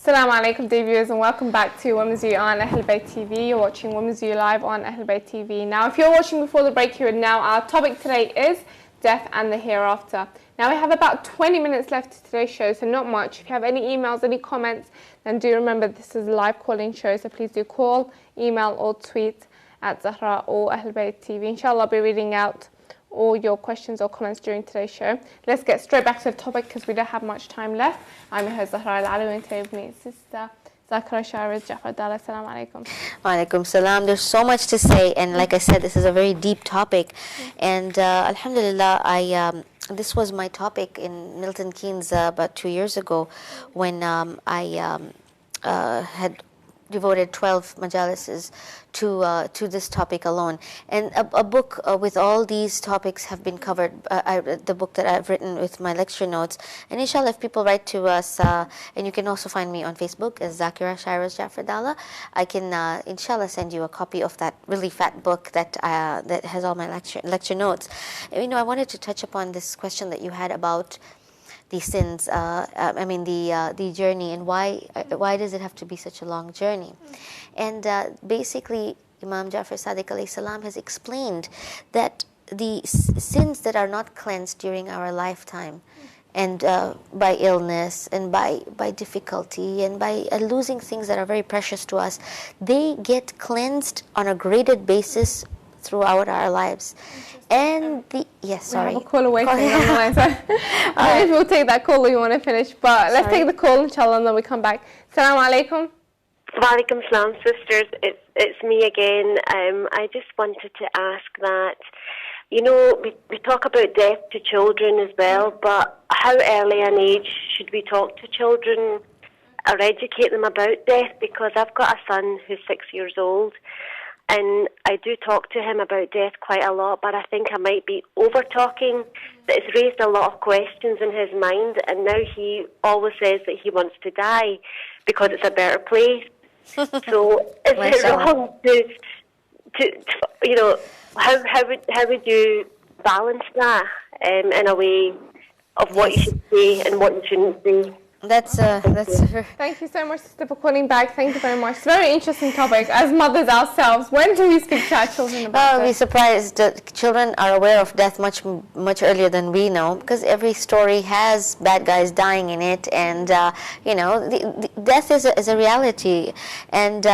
Assalamu alaikum, dear viewers, and welcome back to Women's View on Ahl Bayt TV. You're watching Women's View live on Ahl Bayt TV. Now, if you're watching before the break here and now, our topic today is death and the hereafter. Now, we have about 20 minutes left to today's show, so not much. If you have any emails, any comments, then do remember this is a live calling show, so please do call, email, or tweet at Zahra or Ahl Bayt TV. Inshallah, I'll be reading out all your questions or comments during today's show. Let's get straight back to the topic because we don't have much time left. I'm your host Zahra Al-Alawi, and today with me is sister Zakira Shyrose Jaffer Dhalla. Assalamu alaikum. Wa alaikum salam. There's so much to say, and like I said, this is a very deep topic. And alhamdulillah, this was my topic in Milton Keynes about 2 years ago when I had devoted 12 majalises to this topic alone, and a book with all these topics have been covered. The book that I've written with my lecture notes, and inshallah, if people write to us, and you can also find me on Facebook as Zakira Shyrose Jaffer Dhalla, I can inshallah send you a copy of that really fat book that has all my lecture notes. And, I wanted to touch upon this question that you had about the sins, the journey, and why does it have to be such a long journey? And basically, Imam Jafar Sadiq alayhi salam has explained that the sins that are not cleansed during our lifetime, and by illness and by difficulty and by losing things that are very precious to us, they get cleansed on a graded basis throughout our lives. And sorry. We have a call away from you on the line, so I don't know if we'll take that call or you want to finish, but let's take the call, inshallah, and then we come back. Assalamu alaikum. Wa alaikum salam, sisters. It's me again. I just wanted to ask that, we talk about death to children as well, but how early an age should we talk to children or educate them about death? Because I've got a son who's 6 years old, and I do talk to him about death quite a lot, but I think I might be over-talking. That it's raised a lot of questions in his mind, and now he always says that he wants to die because it's a better place. So is it wrong to how would you balance that in a way of what you should say and what you shouldn't say? That's Thank you so much, sister, for calling back. Thank you very much. It's a very interesting topic. As mothers ourselves, when do we speak to our children about We're surprised that children are aware of death much earlier than we know, because every story has bad guys dying in it, and the death is a reality. And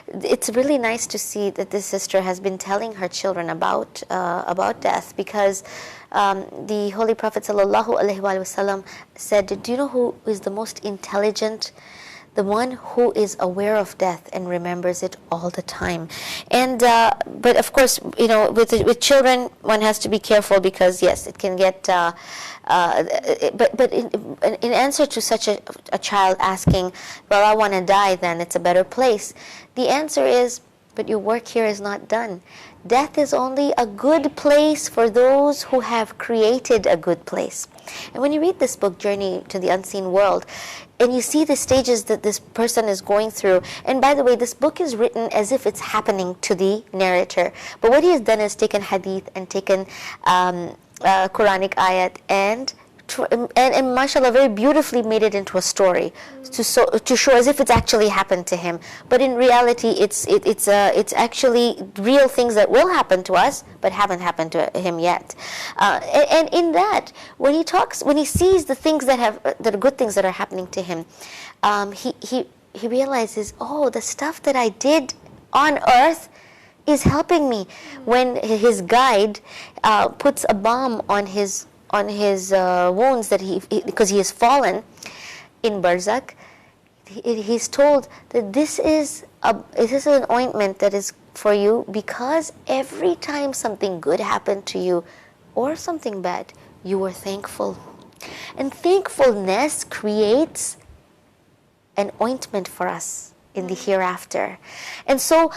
it's really nice to see that this sister has been telling her children about death, because the Holy Prophet ﷺ said, do you know who is the most intelligent? The one who is aware of death and remembers it all the time. And but of course, with children, one has to be careful, because yes, it can get. But in answer to such a child asking, well, I want to die, then it's a better place. The answer is, but your work here is not done. Death is only a good place for those who have created a good place. And when you read this book, Journey to the Unseen World, and you see the stages that this person is going through, and by the way, this book is written as if it's happening to the narrator. But what he has done is taken hadith and taken Quranic ayat and mashallah, very beautifully made it into a story to show as if it's actually happened to him. But in reality, it's actually real things that will happen to us, but haven't happened to him yet. And in that, when he sees the things that are good things that are happening to him, he realizes, oh, the stuff that I did on earth is helping me. When his guide puts a balm on his wounds because he has fallen in Barzakh, he's told that this is an ointment that is for you, because every time something good happened to you or something bad, you were thankful. And thankfulness creates an ointment for us in the hereafter. And so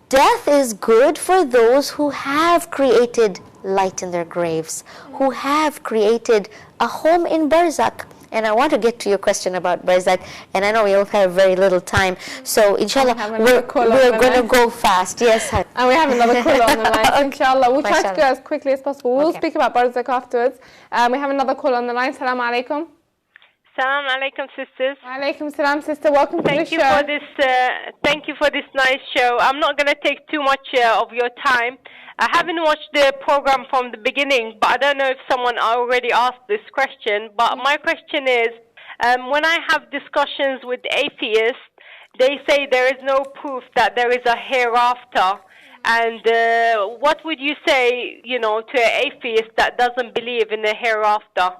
death is good for those who have created light in their graves, who have created a home in Barzakh. And I want to get to your question about Barzakh, and I know we all have very little time, so inshallah we're going to go fast. Yes, and we have another call on the line, so inshallah we'll try to go as quickly as possible. We'll speak about Barzakh afterwards. We have another call on the line. Assalamu alaikum. Salam alaikum, sisters. Alaikum salam, sister. Welcome to the show. Thank you for this nice show. I'm not going to take too much of your time. I haven't watched the program from the beginning, but I don't know if someone already asked this question. But my question is, when I have discussions with atheists, they say there is no proof that there is a hereafter. And what would you say, to an atheist that doesn't believe in the hereafter?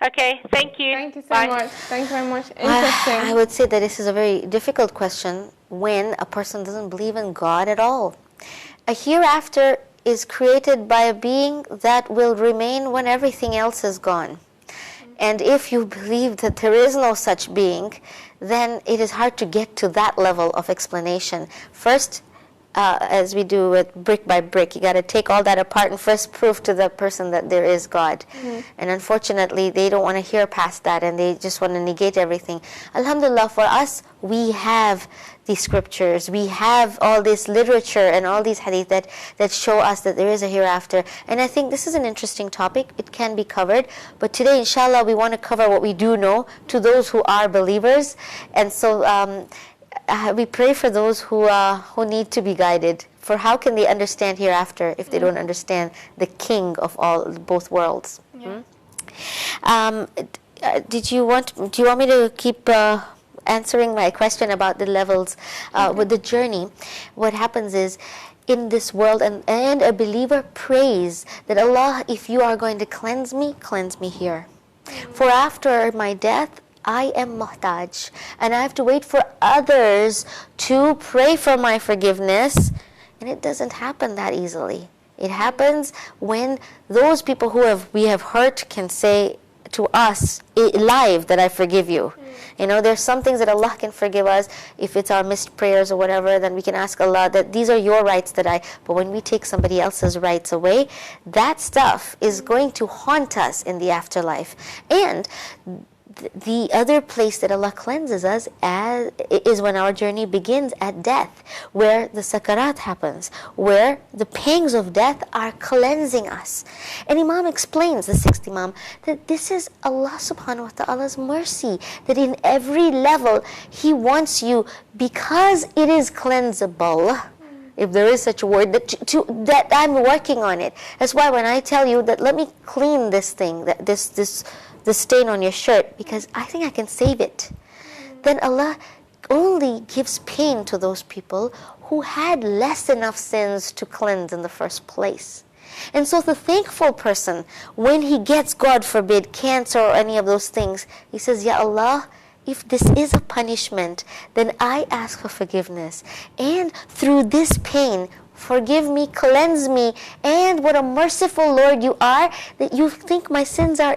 Okay, thank you. Thank you so much. Thank you very much. Interesting. I would say that this is a very difficult question when a person doesn't believe in God at all. A hereafter is created by a being that will remain when everything else is gone. And if you believe that there is no such being, then it is hard to get to that level of explanation. First, as we do it brick by brick, you got to take all that apart and first prove to the person that there is God. And unfortunately, they don't want to hear past that, and they just want to negate everything. Alhamdulillah, for us, we have these scriptures, we have all this literature and all these hadith that show us that there is a hereafter. And I think this is an interesting topic. It can be covered. But today, inshallah, we want to cover what we do know to those who are believers. And so we pray for those who need to be guided. For how can they understand hereafter if they don't understand the King of both worlds? Do you want me to keep answering my question about the levels with the journey? What happens is, in this world, and a believer prays that Allah, if you are going to cleanse me here. For after my death, I am muhtaj, and I have to wait for others to pray for my forgiveness, and it doesn't happen that easily. It happens when those people who we have hurt can say to us live that I forgive you. There's some things that Allah can forgive us. If it's our missed prayers or whatever, then we can ask Allah that these are your rights but when we take somebody else's rights away, that stuff is going to haunt us in the afterlife. And the other place that Allah cleanses us is when our journey begins at death, where the sakarat happens, where the pangs of death are cleansing us. And Imam explains, the sixth Imam, that this is Allah subhanahu wa ta'ala's mercy, that in every level He wants you, because it is cleansable, if there is such a word, that I'm working on it. That's why when I tell you that let me clean this thing, the stain on your shirt, because I think I can save it, then Allah only gives pain to those people who had less enough sins to cleanse in the first place. And so the thankful person, when he gets, God forbid, cancer or any of those things, he says, Ya Allah, if this is a punishment, then I ask for forgiveness. And through this pain, forgive me, cleanse me, and what a merciful Lord you are, that you think my sins are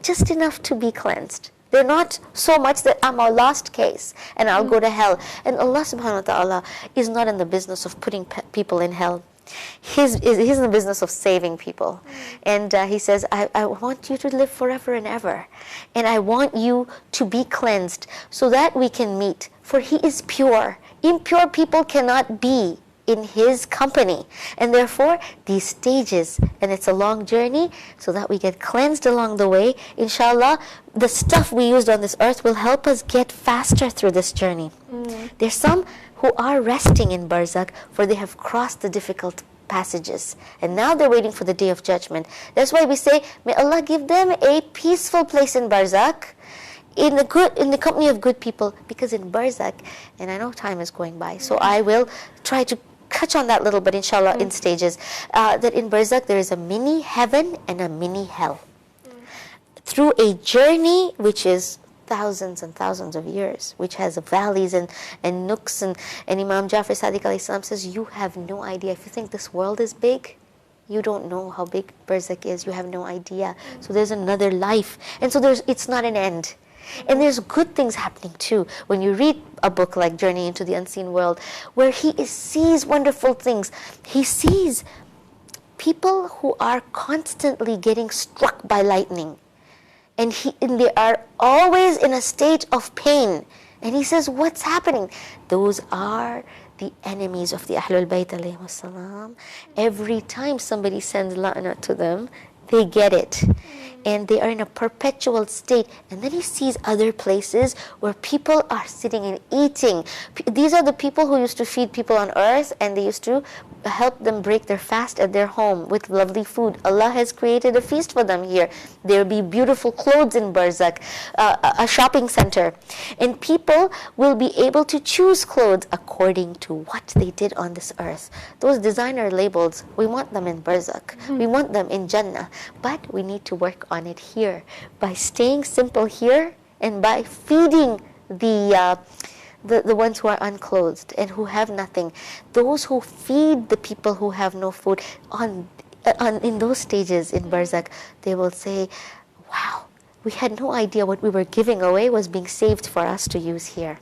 just enough to be cleansed. They're not so much that I'm a lost case and I'll go to hell. And Allah subhanahu wa ta'ala is not in the business of putting people in hell. He's in the business of saving people. And He says, I want you to live forever and ever. And I want you to be cleansed so that we can meet. For He is pure. Impure people cannot be in His company, and therefore these stages, and it's a long journey, so that we get cleansed along the way. Inshallah, the stuff we used on this earth will help us get faster through this journey. There's some who are resting in barzakh, for they have crossed the difficult passages, and now they're waiting for the day of judgment. That's why we say, may Allah give them a peaceful place in barzakh, in the company of good people, because in barzakh, and I know time is going by, so I will try to touch on that little bit, inshallah, in stages, that in barzakh there is a mini heaven and a mini hell. Through a journey which is thousands and thousands of years, which has valleys and nooks, and Imam Jafar Sadiq alayhi salam says, you have no idea. If you think this world is big, you don't know how big barzakh is. You have no idea. So there's another life, and so it's not an end. And there's good things happening too. When you read a book like Journey into the Unseen World, where he sees wonderful things. He sees people who are constantly getting struck by lightning. And they are always in a state of pain. And he says, what's happening? Those are the enemies of the Ahlul Bayt alayhi salam. Every time somebody sends la'na to them, they get it. and they are in a perpetual state. And then he sees other places where people are sitting and eating. These are the people who used to feed people on earth, and they used to help them break their fast at their home with lovely food. Allah has created a feast for them here. There will be beautiful clothes in Barzakh, a shopping center, and people will be able to choose clothes according to what they did on this earth. Those designer labels, we want them in Barzakh. We want them in Jannah, but we need to work on it here by staying simple here and by feeding the ones who are unclothed and who have nothing. Those who feed the people who have no food in those stages in Barzakh, they will say, wow, we had no idea what we were giving away was being saved for us to use here.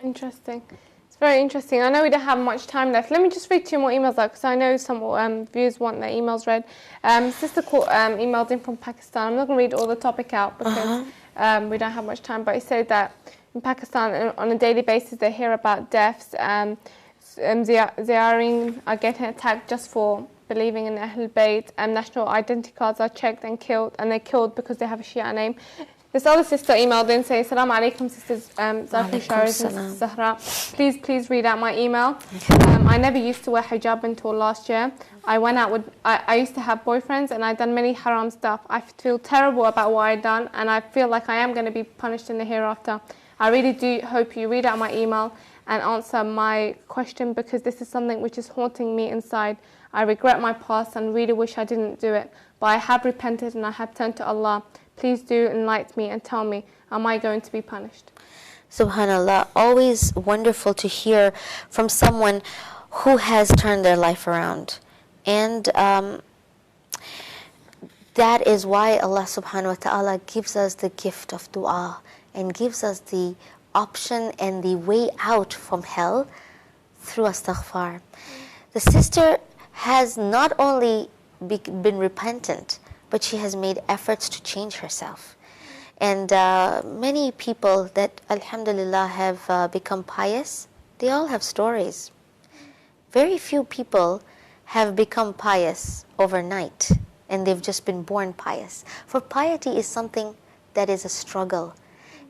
Interesting. It's very interesting. I know we don't have much time left. Let me just read 2 more emails out, because I know some viewers want their emails read. Sister emailed in from Pakistan. I'm not going to read all the topic out because we don't have much time, but he said that in Pakistan, on a daily basis, they hear about deaths. Ziyarin are getting attacked just for believing in Ahlul Bayt. National identity cards are checked and killed, and they're killed because they have a Shia name. This other sister emailed in saying, Assalamu alaikum, sisters Zakira Shyrose and Zahra. Please read out my email. I never used to wear hijab until last year. I went out with, I used to have boyfriends, and I'd done many haram stuff. I feel terrible about what I'd done, and I feel like I am going to be punished in the hereafter. I really do hope you read out my email and answer my question, because this is something which is haunting me inside. I regret my past and really wish I didn't do it, but I have repented and I have turned to Allah. Please do enlighten me and tell me, am I going to be punished? Subhanallah, always wonderful to hear from someone who has turned their life around. And that is why Allah subhanahu wa ta'ala gives us the gift of dua and gives us the option and the way out from hell through astaghfar. The sister has not only been repentant, but she has made efforts to change herself. And many people that, alhamdulillah, have become pious, they all have stories. Very few people have become pious overnight, and they've just been born pious. For piety is something that is a struggle.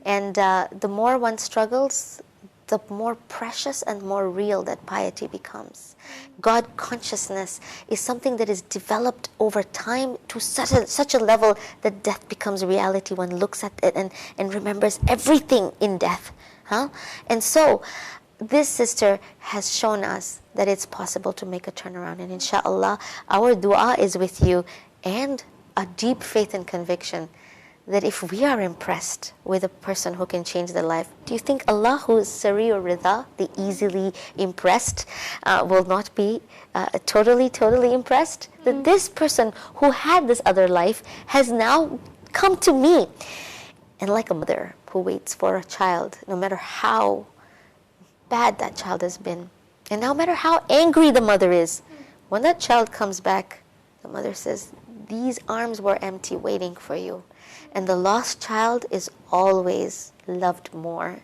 And the more one struggles, the more precious and more real that piety becomes. God consciousness is something that is developed over time to such a level that death becomes reality. One looks at it and remembers everything in death. And so this sister has shown us that it's possible to make a turnaround. And inshallah, our dua is with you, and a deep faith and conviction that if we are impressed with a person who can change their life, do you think Allah, who is Sari'ur Ridha, the easily impressed, will not be totally impressed? That this person who had this other life has now come to me. And like a mother who waits for a child, no matter how bad that child has been, and no matter how angry the mother is, when that child comes back, the mother says, these arms were empty waiting for you. And the lost child is always loved more.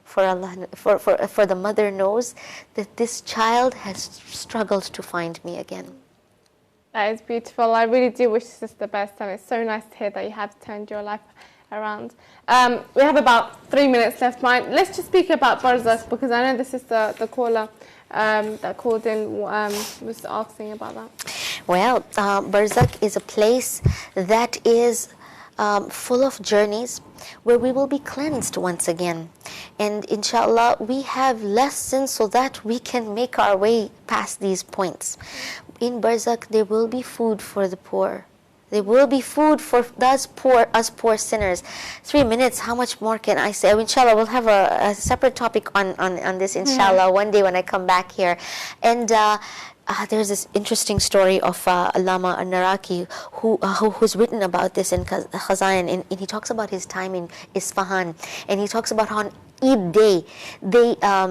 For the mother knows that this child has struggled to find me again. That is beautiful. I really do wish this the best, and it's so nice to hear that you have turned your life around. We have about 3 minutes left. Let's just speak about Barzakh, because I know this is the caller that called in was asking about that. Well, Barzakh is a place that is full of journeys where we will be cleansed once again. And inshallah, we have lessons so that we can make our way past these points. In Barzakh, there will be food for the poor. There will be food for us poor sinners. 3 minutes, how much more can I say? Inshallah, we'll have a separate topic on this, inshallah, one day when I come back here. And there's this interesting story of Allama An-Naraki who's written about this in Khazain, and he talks about his time in Isfahan, and he talks about how on Eid day,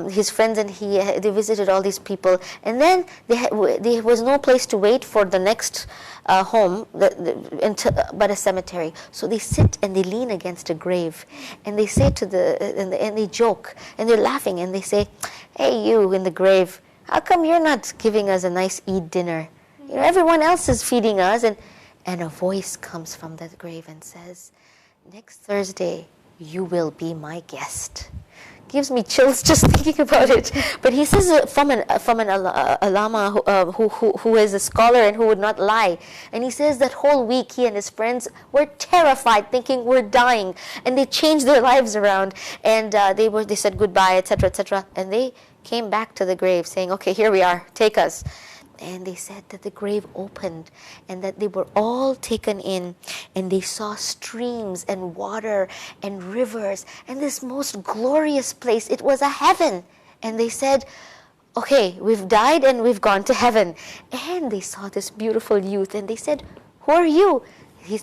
his friends and they visited all these people, and then there was no place to wait for the next home but a cemetery. So they sit and they lean against a grave, and they say and they joke, and they're laughing, and they say, "Hey, you in the grave, how come you're not giving us a nice Eid dinner? You know, everyone else is feeding us." and a voice comes from the grave and says, next Thursday, you will be my guest. Gives me chills just thinking about it. But he says from an ulama who is a scholar and who would not lie. And he says that whole week he and his friends were terrified, thinking we're dying. And they changed their lives around. And they said goodbye, etc., etc. And they came back to the grave saying, okay, here we are, take us. And they said that the grave opened and that they were all taken in, and they saw streams and water and rivers and this most glorious place. It was a heaven. And they said, okay, we've died and we've gone to heaven. And they saw this beautiful youth and they said, who are you? He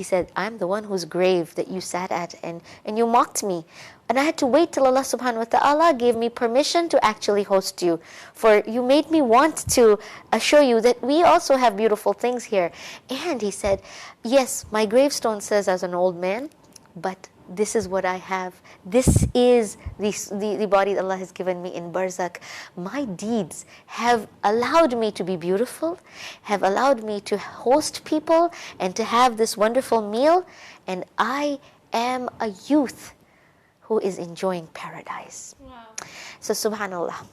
said, I'm the one whose grave that you sat at and you mocked me. And I had to wait till Allah subhanahu wa ta'ala gave me permission to actually host you. For you made me want to assure you that we also have beautiful things here. And he said, yes, my gravestone says as an old man, but this is what I have. This is the body that Allah has given me in Barzakh. My deeds have allowed me to be beautiful, have allowed me to host people and to have this wonderful meal. And I am a youth who is enjoying paradise. Wow. So subhanallah.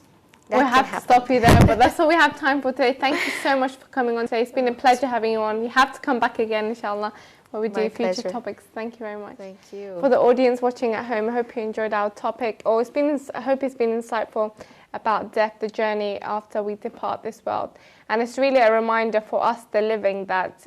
We'll have to stop you there, but that's all we have time for today. Thank you so much for coming on today. It's been a pleasure having you on. You have to come back again, inshallah, where we do future topics. Thank you very much. Thank you. For the audience watching at home, I hope you enjoyed our topic, or I hope it's been insightful about death, the journey after we depart this world. And it's really a reminder for us, the living, that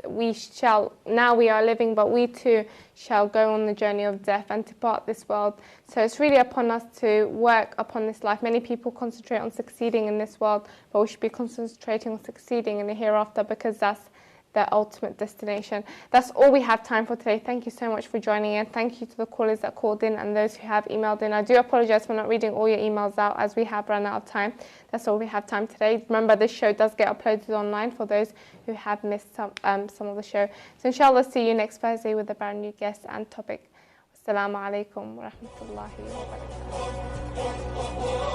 now we are living, but we too shall go on the journey of death and depart this world. So it's really upon us to work upon this life. Many people concentrate on succeeding in this world, but we should be concentrating on succeeding in the hereafter, because that's the ultimate destination. That's all we have time for today. Thank you so much for joining in. Thank you to the callers that called in and those who have emailed in. I do apologize for not reading all your emails out, as we have run out of time. That's all we have time today. Remember, this show does get uploaded online for those who have missed some of the show. So inshallah, see you next Thursday with a brand new guest and topic. Assalamu alaikum wa rahmatullahi wa barakatuh.